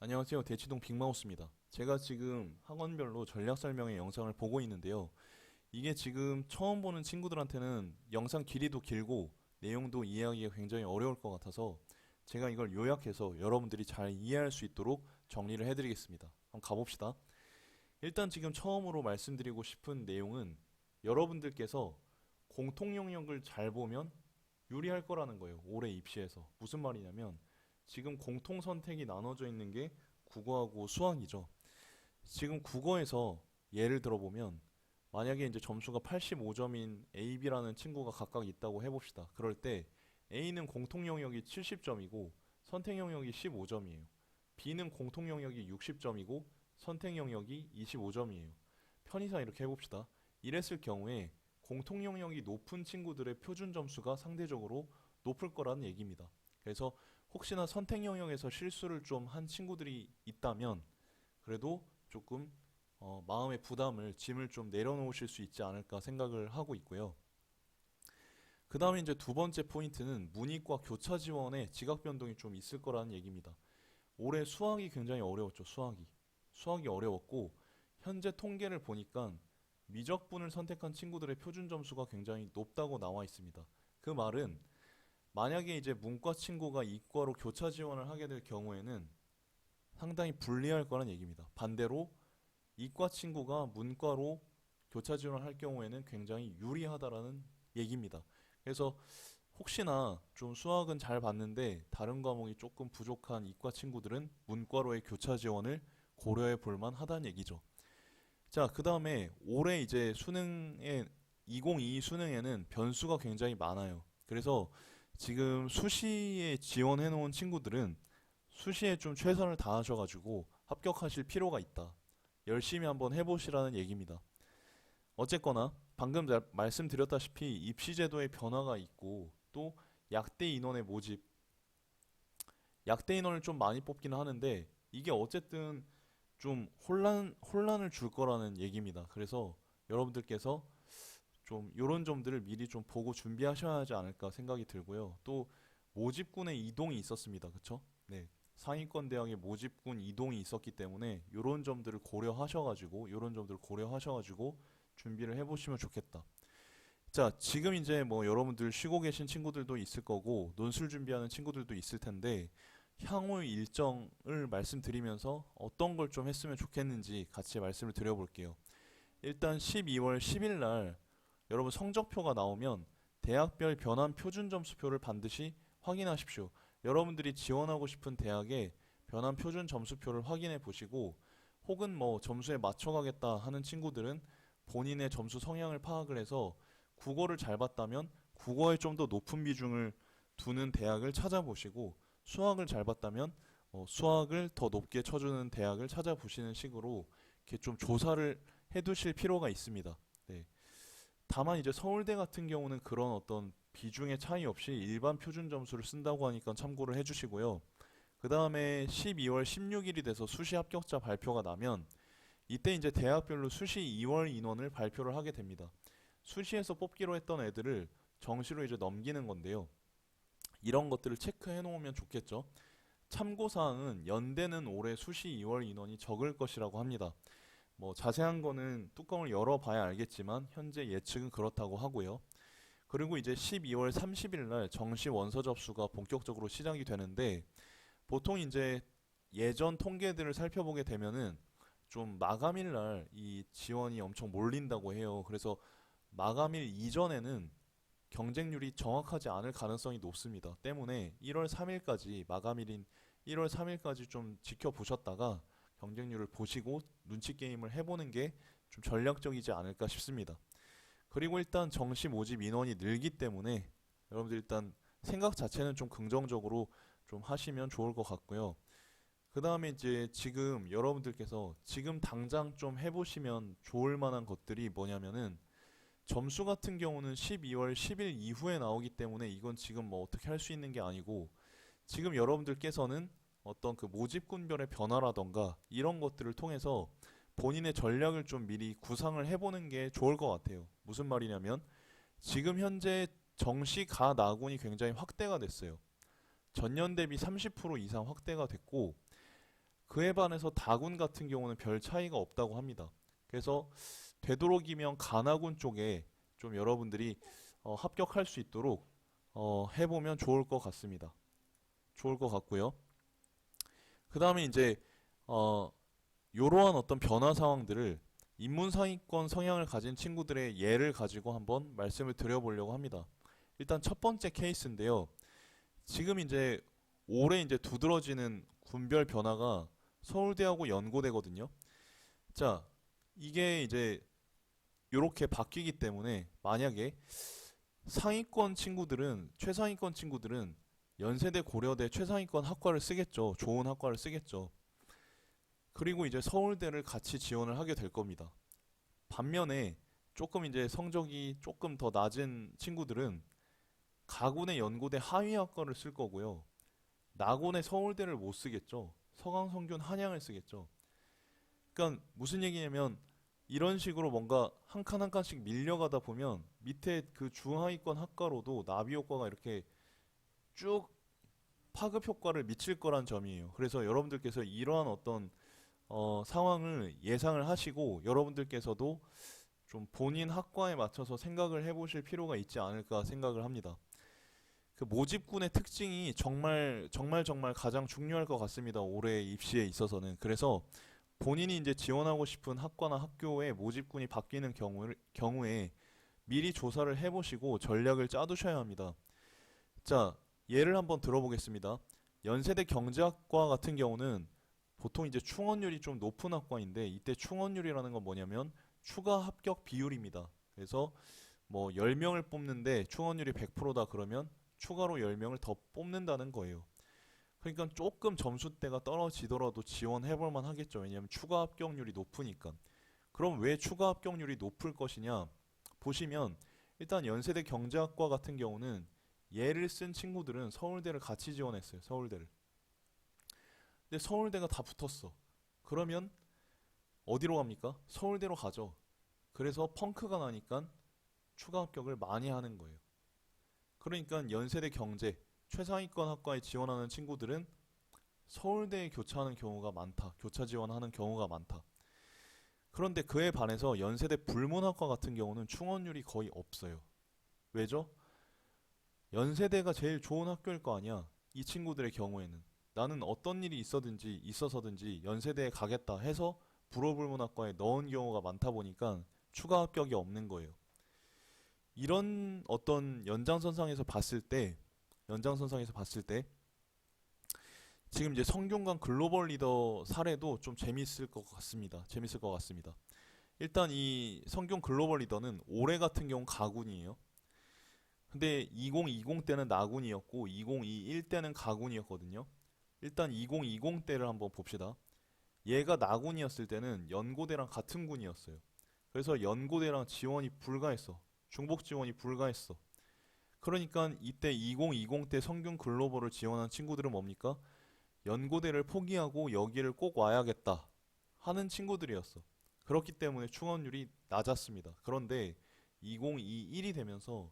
안녕하세요. 대치동 빅마우스입니다. 제가 지금 학원별로 전략 설명의 영상을 보고 있는데요. 이게 지금 처음 보는 친구들한테는 영상 길이도 길고 내용도 이해하기가 굉장히 어려울 것 같아서 제가 이걸 요약해서 여러분들이 잘 이해할 수 있도록 정리를 해드리겠습니다. 한번 가봅시다. 일단 지금 처음으로 말씀드리고 싶은 내용은 여러분들께서 공통 영역을 잘 보면 유리할 거라는 거예요. 올해 입시에서. 무슨 말이냐면 지금 공통 선택이 나눠져 있는 게 국어하고 수학이죠. 지금 국어에서 예를 들어보면 만약에 이제 점수가 85점인 A, B라는 친구가 각각 있다고 해봅시다. 그럴 때 A는 공통 영역이 70점이고 선택 영역이 15점이에요. B는 공통 영역이 60점이고 선택 영역이 25점이에요. 편의상 이렇게 해봅시다. 이랬을 경우에 공통 영역이 높은 친구들의 표준 점수가 상대적으로 높을 거라는 얘기입니다. 그래서 혹시나 선택 영역에서 실수를 좀 한 친구들이 있다면 그래도 조금 마음의 부담을 짐을 좀 내려놓으실 수 있지 않을까 생각을 하고 있고요. 그 다음에 이제 두 번째 포인트는 문이과 교차 지원에 지각 변동이 좀 있을 거라는 얘기입니다. 올해 수학이 굉장히 어려웠죠. 수학이 어려웠고 현재 통계를 보니까 미적분을 선택한 친구들의 표준 점수가 굉장히 높다고 나와 있습니다. 그 말은 만약에 이제 문과 친구가 이과로 교차 지원을 하게 될 경우에는 상당히 불리할 거란 얘기입니다. 반대로 이과 친구가 문과로 교차 지원을 할 경우에는 굉장히 유리하다라는 얘기입니다. 그래서 혹시나 좀 수학은 잘 봤는데 다른 과목이 조금 부족한 이과 친구들은 문과로의 교차 지원을 고려해 볼 만하다는 얘기죠. 자, 그 다음에 올해 이제 수능에 2022 수능에는 변수가 굉장히 많아요. 그래서 지금 수시에 지원해 놓은 친구들은 수시에 좀 최선을 다하셔가지고 합격하실 필요가 있다. 열심히 한번 해보시라는 얘기입니다. 어쨌거나 방금 말씀드렸다시피 입시제도의 변화가 있고 또 약대 인원의 모집, 약대 인원을 좀 많이 뽑기는 하는데 이게 어쨌든 좀 혼란을 줄 거라는 얘기입니다. 그래서 여러분들께서 좀 이런 점들을 미리 좀 보고 준비하셔야 하지 않을까 생각이 들고요. 또 모집군의 이동이 있었습니다. 그쵸? 네. 상위권 대학의 모집군 이동이 있었기 때문에 이런 점들을 고려하셔가지고 준비를 해보시면 좋겠다. 자, 지금 이제 뭐 여러분들 쉬고 계신 친구들도 있을 거고 논술 준비하는 친구들도 있을 텐데 향후 일정을 말씀드리면서 어떤 걸 좀 했으면 좋겠는지 같이 말씀을 드려볼게요. 일단 12월 10일 날 여러분 성적표가 나오면 대학별 변환 표준 점수표를 반드시 확인하십시오. 여러분들이 지원하고 싶은 대학의 변환 표준 점수표를 확인해 보시고 혹은 뭐 점수에 맞춰가겠다 하는 친구들은 본인의 점수 성향을 파악을 해서 국어를 잘 봤다면 국어에 좀 더 높은 비중을 두는 대학을 찾아보시고 수학을 잘 봤다면 수학을 더 높게 쳐주는 대학을 찾아보시는 식으로 이렇게 좀 조사를 해두실 필요가 있습니다. 네. 다만 이제 서울대 같은 경우는 그런 어떤 비중의 차이 없이 일반 표준 점수를 쓴다고 하니까 참고를 해주시고요. 그 다음에 12월 16일이 돼서 수시 합격자 발표가 나면 이때 이제 대학별로 수시 2월 인원을 발표를 하게 됩니다. 수시에서 뽑기로 했던 애들을 정시로 이제 넘기는 건데요. 이런 것들을 체크해 놓으면 좋겠죠. 참고사항은 연대는 올해 수시 2월 인원이 적을 것이라고 합니다. 뭐 자세한 거는 뚜껑을 열어봐야 알겠지만 현재 예측은 그렇다고 하고요. 그리고 이제 12월 30일 날 정시 원서 접수가 본격적으로 시작이 되는데 보통 이제 예전 통계들을 살펴보게 되면은 좀 마감일 날 이 지원이 엄청 몰린다고 해요. 그래서 마감일 이전에는 경쟁률이 정확하지 않을 가능성이 높습니다. 때문에 1월 3일까지 마감일인 1월 3일까지 좀 지켜보셨다가 경쟁률을 보시고 눈치 게임을 해보는 게 좀 전략적이지 않을까 싶습니다. 그리고 일단 정시 모집 인원이 늘기 때문에 여러분들 일단 생각 자체는 좀 긍정적으로 좀 하시면 좋을 것 같고요. 그 다음에 이제 지금 여러분들께서 지금 당장 좀 해보시면 좋을 만한 것들이 뭐냐면은 점수 같은 경우는 12월 10일 이후에 나오기 때문에 이건 지금 뭐 어떻게 할 수 있는 게 아니고 지금 여러분들께서는 어떤 그 모집군별의 변화라던가 이런 것들을 통해서 본인의 전략을 좀 미리 구상을 해보는 게 좋을 것 같아요. 무슨 말이냐면 지금 현재 정시 가 나군이 굉장히 확대가 됐어요. 전년 대비 30% 이상 확대가 됐고 그에 반해서 다군 같은 경우는 별 차이가 없다고 합니다. 그래서 되도록이면 가나군 쪽에 좀 여러분들이 합격할 수 있도록 해보면 좋을 것 같습니다. 좋을 것 같고요. 그 다음에 이제 이러한 어떤 변화 상황들을 인문상위권 성향을 가진 친구들의 예를 가지고 한번 말씀을 드려보려고 합니다. 일단 첫 번째 케이스인데요. 지금 이제 올해 이제 두드러지는 군별 변화가 서울대하고 연고대거든요. 자, 이게 이제 이렇게 바뀌기 때문에 만약에 최상위권 친구들은 연세대 고려대 최상위권 학과를 쓰겠죠. 좋은 학과를 쓰겠죠. 그리고 이제 서울대를 같이 지원을 하게 될 겁니다. 반면에 조금 이제 성적이 조금 더 낮은 친구들은 가군의 연고대 하위 학과를 쓸 거고요. 나곤의 서울대를 못 쓰겠죠. 서강성균 한양을 쓰겠죠. 그러니까 무슨 얘기냐면 이런 식으로 뭔가 한 칸 한 칸씩 밀려가다 보면 밑에 그 중하위권 학과로도 나비 효과가 이렇게 쭉 파급 효과를 미칠 거란 점이에요. 그래서 여러분들께서 이러한 어떤 상황을 예상을 하시고 여러분들께서도 좀 본인 학과에 맞춰서 생각을 해보실 필요가 있지 않을까 생각을 합니다. 그 모집군의 특징이 정말 가장 중요할 것 같습니다. 올해 입시에 있어서는. 그래서 본인이 이제 지원하고 싶은 학과나 학교에 모집군이 바뀌는 경우에 미리 조사를 해보시고 전략을 짜두셔야 합니다. 자, 예를 한번 들어보겠습니다. 연세대 경제학과 같은 경우는 보통 이제 충원율이 좀 높은 학과인데 이때 충원율이라는 건 뭐냐면 추가 합격 비율입니다. 그래서 뭐 10명을 뽑는데 충원율이 100%다 그러면 추가로 10명을 더 뽑는다는 거예요. 그러니까 조금 점수대가 떨어지더라도 지원해볼 만 하겠죠. 왜냐하면 추가 합격률이 높으니까. 그럼 왜 추가 합격률이 높을 것이냐? 보시면 일단 연세대 경제학과 같은 경우는 예를 쓴 친구들은 서울대를 같이 지원했어요. 서울대를. 근데 서울대가 다 붙었어. 그러면 어디로 갑니까? 서울대로 가죠. 그래서 펑크가 나니까 추가 합격을 많이 하는 거예요. 그러니까 연세대 경제 최상위권 학과에 지원하는 친구들은 서울대에 교차하는 경우가 많다. 교차 지원하는 경우가 많다. 그런데 그에 반해서 연세대 불문학과 같은 경우는 충원율이 거의 없어요. 왜죠? 연세대가 제일 좋은 학교일 거 아니야. 이 친구들의 경우에는. 나는 어떤 일이 있어서든지 연세대에 가겠다 해서 불어불문학과에 넣은 경우가 많다 보니까 추가 합격이 없는 거예요. 이런 어떤 연장선상에서 봤을 때 지금 이제 성균관 글로벌 리더 사례도 좀 재밌을 것 같습니다. 일단 이 성균 글로벌 리더는 올해 같은 경우 가군이에요. 근데 2020 때는 나군이었고 2021 때는 가군이었거든요. 일단 2020 때를 한번 봅시다. 얘가 나군이었을 때는 연고대랑 같은 군이었어요. 그래서 연고대랑 지원이 불가했어. 중복 지원이 불가했어. 그러니까 이때 2020 때 성균 글로벌을 지원한 친구들은 뭡니까? 연고대를 포기하고 여기를 꼭 와야겠다 하는 친구들이었어. 그렇기 때문에 충원율이 낮았습니다. 그런데 2021이 되면서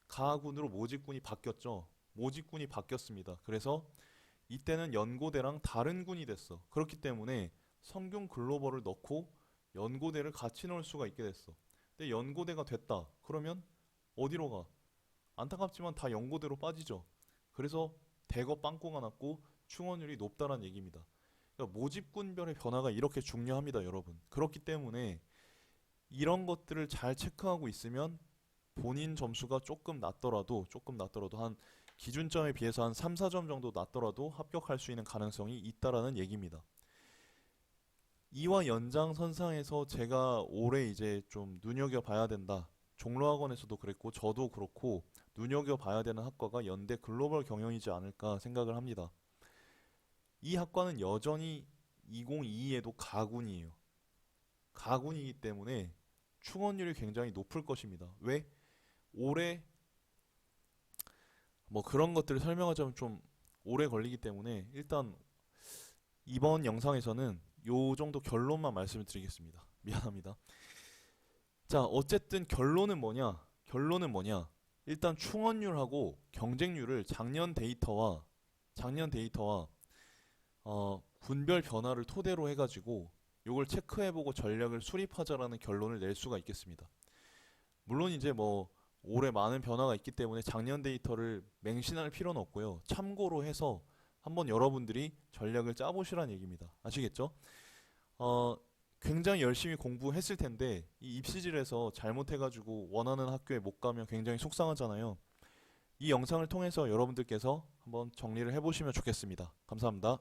가군으로 모집군이 바뀌었죠. 모집군이 바뀌었습니다. 그래서 이때는 연고대랑 다른 군이 됐어. 그렇기 때문에 성균 글로벌을 넣고 연고대를 같이 넣을 수가 있게 됐어. 근데 연고대가 됐다. 그러면 어디로 가? 안타깝지만 다 연고대로 빠지죠. 그래서 대거 빵꾸가 났고 충원율이 높다는 얘기입니다. 그러니까 모집군별의 변화가 이렇게 중요합니다, 여러분. 그렇기 때문에 이런 것들을 잘 체크하고 있으면 본인 점수가 조금 낮더라도 한 기준점에 비해서 한 3, 4점 정도 낮더라도 합격할 수 있는 가능성이 있다라는 얘기입니다. 이와 연장선상에서 제가 올해 이제 좀 눈여겨봐야 된다. 종로학원에서도 그랬고 저도 그렇고 눈여겨봐야 되는 학과가 연대 글로벌 경영이지 않을까 생각을 합니다. 이 학과는 여전히 2022에도 가군이에요. 가군이기 때문에 충원율이 굉장히 높을 것입니다. 왜? 올해 뭐 그런 것들을 설명하자면 좀 오래 걸리기 때문에 일단 이번 영상에서는 요 정도 결론만 말씀을 드리겠습니다. 미안합니다. 자, 어쨌든 결론은 뭐냐? 일단 충원율하고 경쟁률을 작년 데이터와 분별 변화를 토대로 해가지고 요걸 체크해보고 전략을 수립하자라는 결론을 낼 수가 있겠습니다. 물론 이제 뭐 올해 많은 변화가 있기 때문에 작년 데이터를 맹신할 필요는 없고요. 참고로 해서 한번 여러분들이 전략을 짜보시라는 얘기입니다. 아시겠죠? 어, 굉장히 열심히 공부했을 텐데 이 입시질에서 잘못해가지고 원하는 학교에 못 가면 굉장히 속상하잖아요. 이 영상을 통해서 여러분들께서 한번 정리를 해보시면 좋겠습니다. 감사합니다.